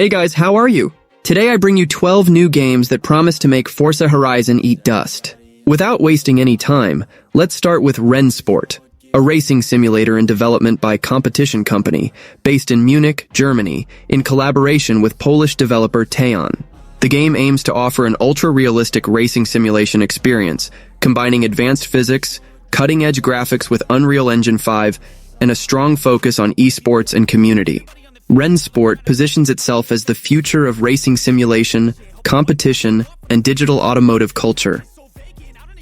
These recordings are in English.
Hey guys, how are you? Today I bring you 12 new games that promise to make Forza Horizon eat dust. Without wasting any time, let's start with Rennsport, a racing simulator in development by Competition Company, based in Munich, Germany, in collaboration with Polish developer Teon. The game aims to offer an ultra-realistic racing simulation experience, combining advanced physics, cutting-edge graphics with Unreal Engine 5, and a strong focus on esports and community. Rennsport positions itself as the future of racing simulation, competition, and digital automotive culture.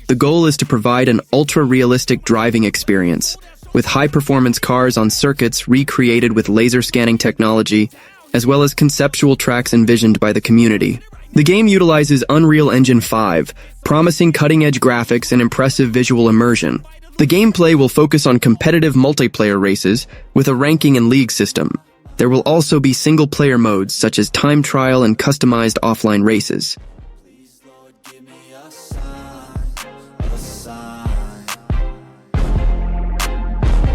The goal is to provide an ultra-realistic driving experience, with high-performance cars on circuits recreated with laser scanning technology, as well as conceptual tracks envisioned by the community. The game utilizes Unreal Engine 5, promising cutting-edge graphics and impressive visual immersion. The gameplay will focus on competitive multiplayer races with a ranking and league system. There will also be single-player modes such as time trial and customized offline races.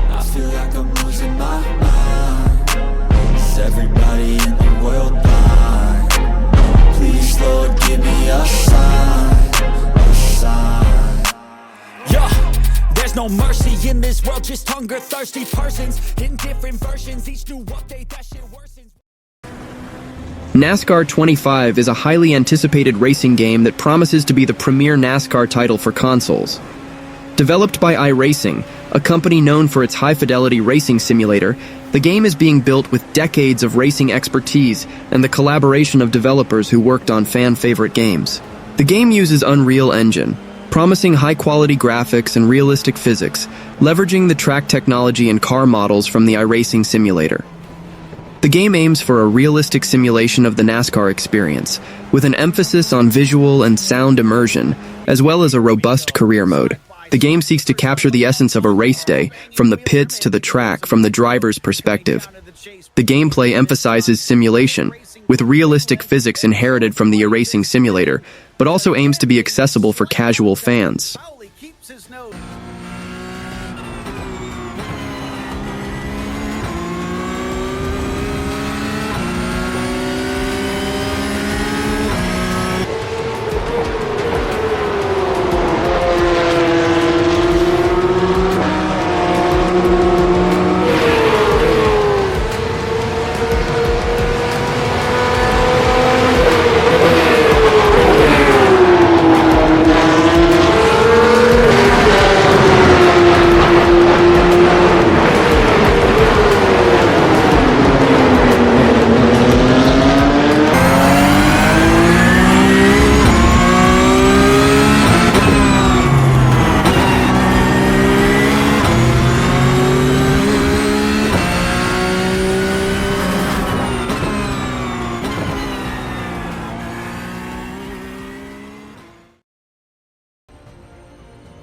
I feel like I'm losing my mind. Is everybody in the world blind? Please, Lord, give me a sign, a sign. Yeah, there's no mercy in this world, just hunger, thirsty persons in different versions. Each new update, that shit worsens. NASCAR 25 is a highly anticipated racing game that promises to be the premier NASCAR title for consoles. Developed by iRacing, a company known for its high-fidelity racing simulator, the game is being built with decades of racing expertise and the collaboration of developers who worked on fan-favorite games. The game uses Unreal Engine, promising high-quality graphics and realistic physics, leveraging the track technology and car models from the iRacing simulator. The game aims for a realistic simulation of the NASCAR experience, with an emphasis on visual and sound immersion, as well as a robust career mode. The game seeks to capture the essence of a race day, from the pits to the track from the driver's perspective. The gameplay emphasizes simulation, with realistic physics inherited from the iRacing simulator, but also aims to be accessible for casual fans.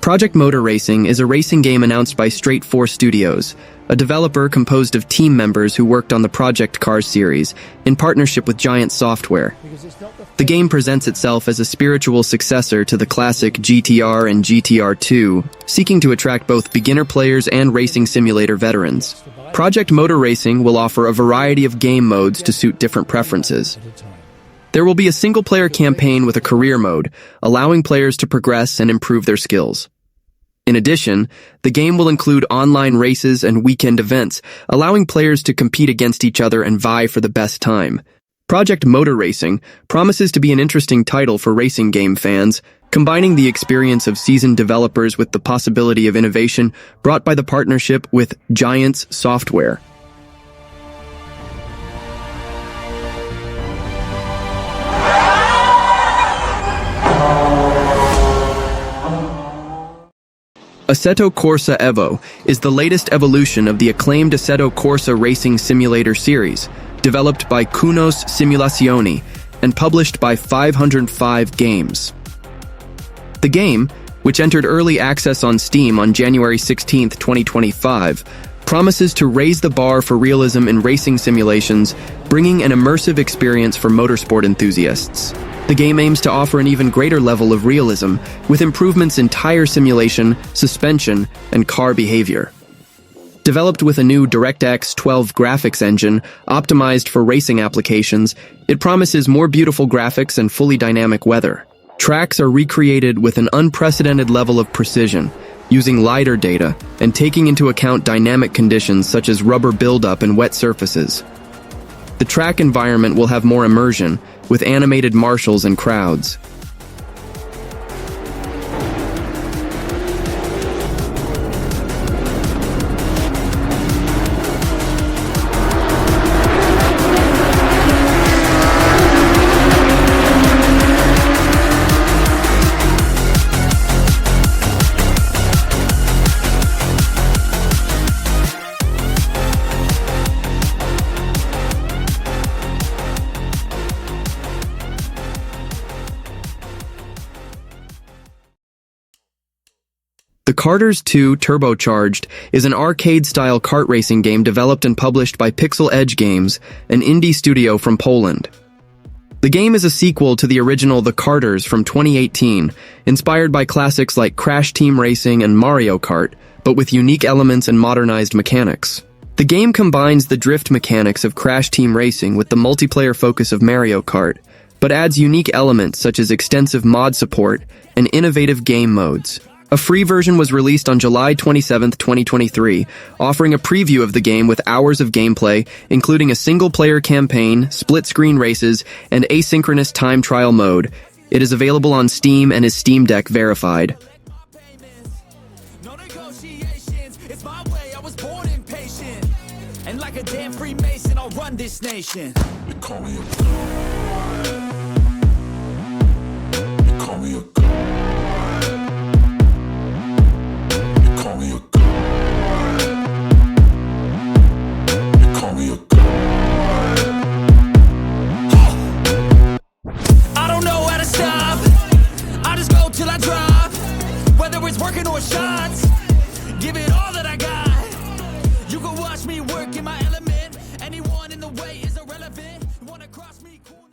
Project Motor Racing is a racing game announced by Straight 4 Studios, a developer composed of team members who worked on the Project Cars series, in partnership with Giant Software. The game presents itself as a spiritual successor to the classic GTR and GTR2, seeking to attract both beginner players and racing simulator veterans. Project Motor Racing will offer a variety of game modes to suit different preferences. There will be a single-player campaign with a career mode, allowing players to progress and improve their skills. In addition, the game will include online races and weekend events, allowing players to compete against each other and vie for the best time. Project Motor Racing promises to be an interesting title for racing game fans, combining the experience of seasoned developers with the possibility of innovation brought by the partnership with Giant Software. Assetto Corsa Evo is the latest evolution of the acclaimed Assetto Corsa racing simulator series, developed by Kunos Simulazioni and published by 505 Games. The game, which entered early access on Steam on January 16, 2025, promises to raise the bar for realism in racing simulations, bringing an immersive experience for motorsport enthusiasts. The game aims to offer an even greater level of realism, with improvements in tire simulation, suspension, and car behavior. Developed with a new DirectX 12 graphics engine optimized for racing applications, it promises more beautiful graphics and fully dynamic weather. Tracks are recreated with an unprecedented level of precision, using LiDAR data and taking into account dynamic conditions such as rubber buildup and wet surfaces. The track environment will have more immersion, with animated marshals and crowds. The Karters 2 Turbocharged is an arcade-style kart racing game developed and published by Pixel Edge Games, an indie studio from Poland. The game is a sequel to the original The Karters from 2018, inspired by classics like Crash Team Racing and Mario Kart, but with unique elements and modernized mechanics. The game combines the drift mechanics of Crash Team Racing with the multiplayer focus of Mario Kart, but adds unique elements such as extensive mod support and innovative game modes. A free version was released on July 27, 2023, offering a preview of the game with hours of gameplay, including a single-player campaign, split-screen races, and asynchronous time trial mode. It is available on Steam and is Steam Deck verified. No negotiations, it's my way, I was born impatient. And like a damn Freemason, I'll run this nation. They call me a god. They call me a god. I don't know how to stop. I just go till I drop. Whether it's working or shots, give it all that I got. You can watch me work in my element. Anyone in the way is irrelevant. Wanna cross me, cool.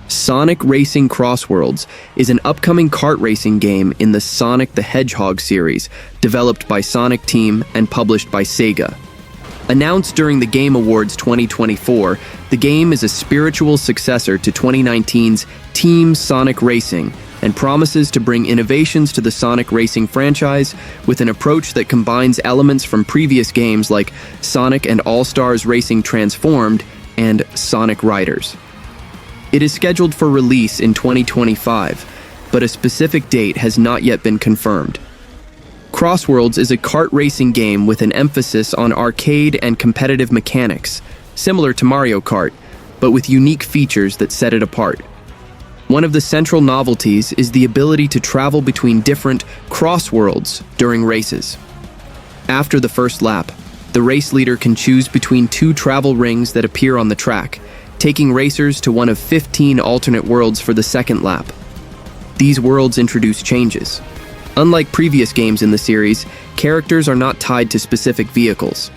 Sonic Racing CrossWorlds is an upcoming kart racing game in the Sonic the Hedgehog series, developed by Sonic Team and published by Sega. Announced during the Game Awards 2024, the game is a spiritual successor to 2019's Team Sonic Racing and promises to bring innovations to the Sonic Racing franchise with an approach that combines elements from previous games like Sonic and All-Stars Racing Transformed and Sonic Riders. It is scheduled for release in 2025, but a specific date has not yet been confirmed. CrossWorlds is a kart racing game with an emphasis on arcade and competitive mechanics, similar to Mario Kart, but with unique features that set it apart. One of the central novelties is the ability to travel between different crossworlds during races. After the first lap, the race leader can choose between two travel rings that appear on the track, taking racers to one of 15 alternate worlds for the second lap. These worlds introduce changes. Unlike previous games in the series, characters are not tied to specific vehicles.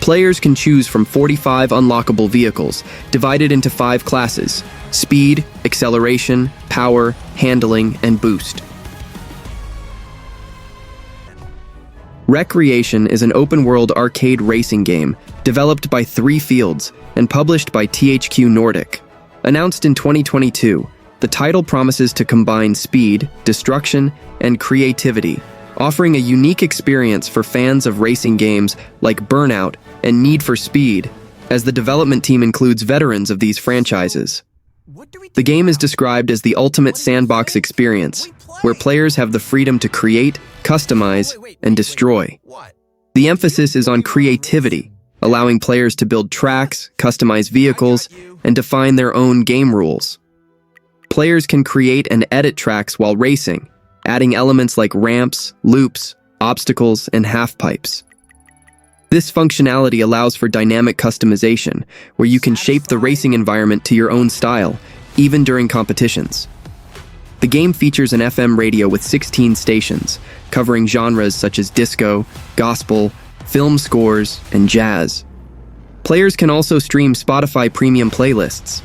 Players can choose from 45 unlockable vehicles, divided into 5 classes: speed, acceleration, power, handling, and boost. Wreckreation is an open-world arcade racing game developed by 3 Fields and published by THQ Nordic. Announced in 2022, the title promises to combine speed, destruction, and creativity, offering a unique experience for fans of racing games like Burnout and Need for Speed, as the development team includes veterans of these franchises. The game is described as the ultimate sandbox experience, where players have the freedom to create, customize, and destroy. The emphasis is on creativity, allowing players to build tracks, customize vehicles, and define their own game rules. Players can create and edit tracks while racing, adding elements like ramps, loops, obstacles, and half-pipes. This functionality allows for dynamic customization, where you can shape the racing environment to your own style, even during competitions. The game features an FM radio with 16 stations, covering genres such as disco, gospel, film scores, and jazz. Players can also stream Spotify premium playlists.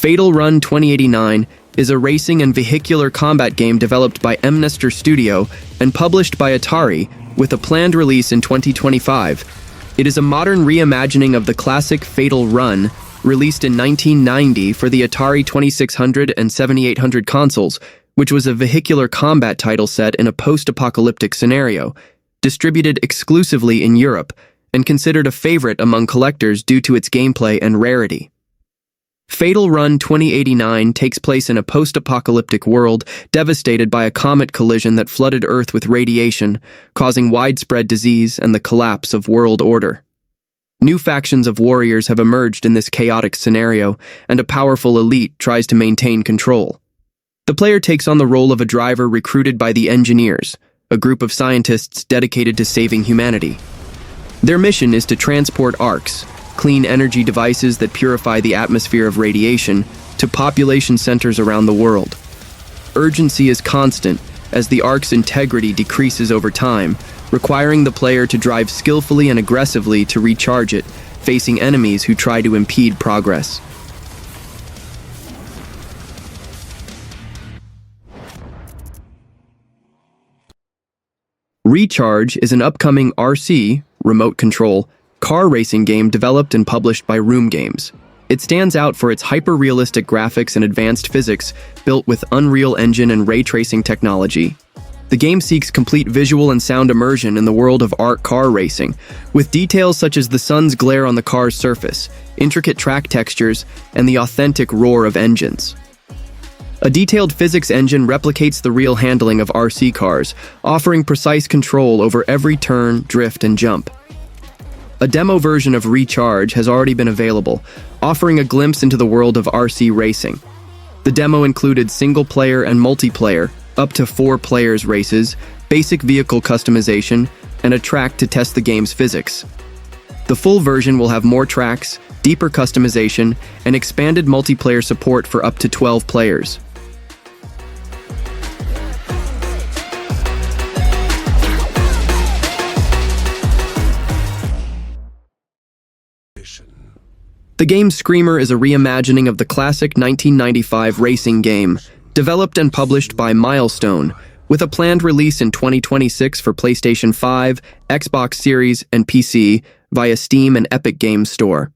Fatal Run 2089 is a racing and vehicular combat game developed by Mnester Studio and published by Atari, with a planned release in 2025. It is a modern reimagining of the classic Fatal Run, released in 1990 for the Atari 2600 and 7800 consoles, which was a vehicular combat title set in a post-apocalyptic scenario, distributed exclusively in Europe, and considered a favorite among collectors due to its gameplay and rarity. Fatal Run 2089 takes place in a post-apocalyptic world devastated by a comet collision that flooded Earth with radiation, causing widespread disease and the collapse of world order. New factions of warriors have emerged in this chaotic scenario, and a powerful elite tries to maintain control. The player takes on the role of a driver recruited by the Engineers, a group of scientists dedicated to saving humanity. Their mission is to transport ARCs, clean energy devices that purify the atmosphere of radiation, to population centers around the world. Urgency is constant as the ARC's integrity decreases over time, requiring the player to drive skillfully and aggressively to recharge it, facing enemies who try to impede progress. Recharge is an upcoming RC, remote control, car racing game developed and published by Room Games. It stands out for its hyper-realistic graphics and advanced physics built with Unreal Engine and ray tracing technology. The game seeks complete visual and sound immersion in the world of ARC car racing, with details such as the sun's glare on the car's surface, intricate track textures, and the authentic roar of engines. A detailed physics engine replicates the real handling of RC cars, offering precise control over every turn, drift, and jump. A demo version of Recharge has already been available, offering a glimpse into the world of RC racing. The demo included single-player and multiplayer, up to 4 players races, basic vehicle customization, and a track to test the game's physics. The full version will have more tracks, deeper customization, and expanded multiplayer support for up to 12 players. The game Screamer is a reimagining of the classic 1995 racing game, developed and published by Milestone, with a planned release in 2026 for PlayStation 5, Xbox Series, and PC via Steam and Epic Games Store.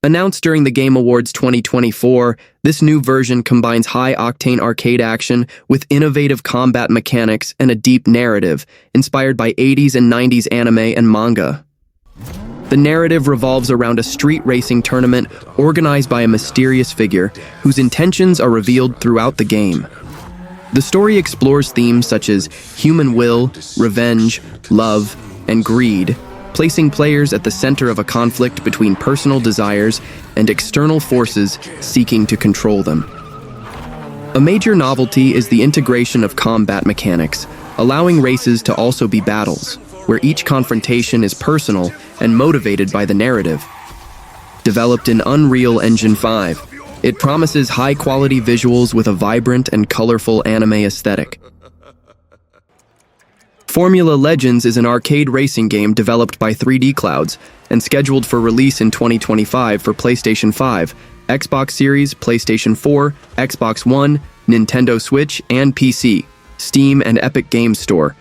Announced during the Game Awards 2024, this new version combines high-octane arcade action with innovative combat mechanics and a deep narrative, inspired by 80s and 90s anime and manga. The narrative revolves around a street racing tournament organized by a mysterious figure whose intentions are revealed throughout the game. The story explores themes such as human will, revenge, love, and greed, placing players at the center of a conflict between personal desires and external forces seeking to control them. A major novelty is the integration of combat mechanics, allowing races to also be battles, where each confrontation is personal and motivated by the narrative. Developed in Unreal Engine 5, it promises high-quality visuals with a vibrant and colorful anime aesthetic. Formula Legends is an arcade racing game developed by 3D Clouds and scheduled for release in 2025 for PlayStation 5, Xbox Series, PlayStation 4, Xbox One, Nintendo Switch, and PC, Steam and Epic Games Store.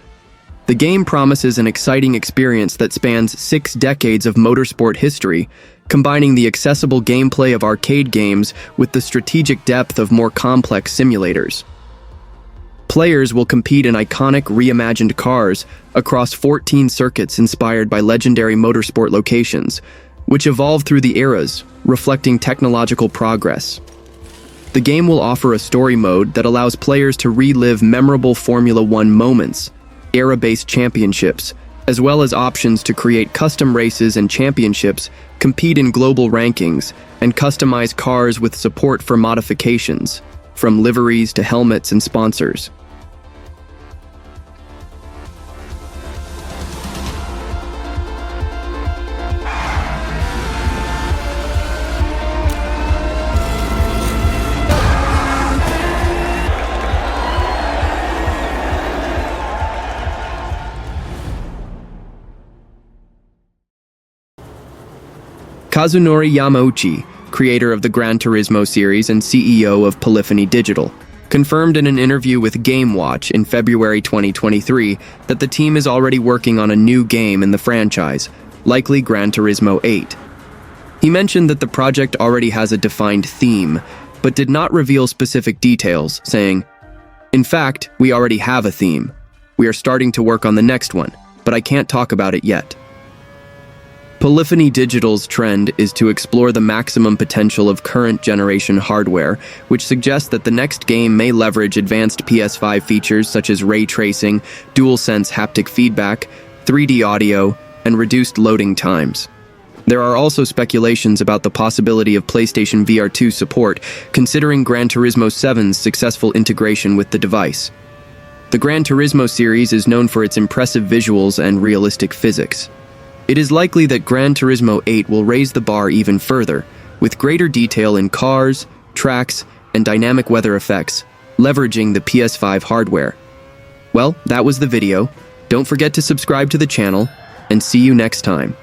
The game promises an exciting experience that spans 6 decades of motorsport history, combining the accessible gameplay of arcade games with the strategic depth of more complex simulators. Players will compete in iconic reimagined cars across 14 circuits inspired by legendary motorsport locations, which evolve through the eras, reflecting technological progress. The game will offer a story mode that allows players to relive memorable Formula One moments, era-based championships, as well as options to create custom races and championships, compete in global rankings, and customize cars with support for modifications, from liveries to helmets and sponsors. Kazunori Yamauchi, creator of the Gran Turismo series and CEO of Polyphony Digital, confirmed in an interview with Game Watch in February 2023 that the team is already working on a new game in the franchise, likely Gran Turismo 8. He mentioned that the project already has a defined theme, but did not reveal specific details, saying, "In fact, we already have a theme. We are starting to work on the next one, but I can't talk about it yet." Polyphony Digital's trend is to explore the maximum potential of current generation hardware, which suggests that the next game may leverage advanced PS5 features such as ray tracing, DualSense haptic feedback, 3D audio, and reduced loading times. There are also speculations about the possibility of PlayStation VR2 support, considering Gran Turismo 7's successful integration with the device. The Gran Turismo series is known for its impressive visuals and realistic physics. It is likely that Gran Turismo 8 will raise the bar even further, with greater detail in cars, tracks, and dynamic weather effects, leveraging the PS5 hardware. Well, that was the video. Don't forget to subscribe to the channel, and see you next time.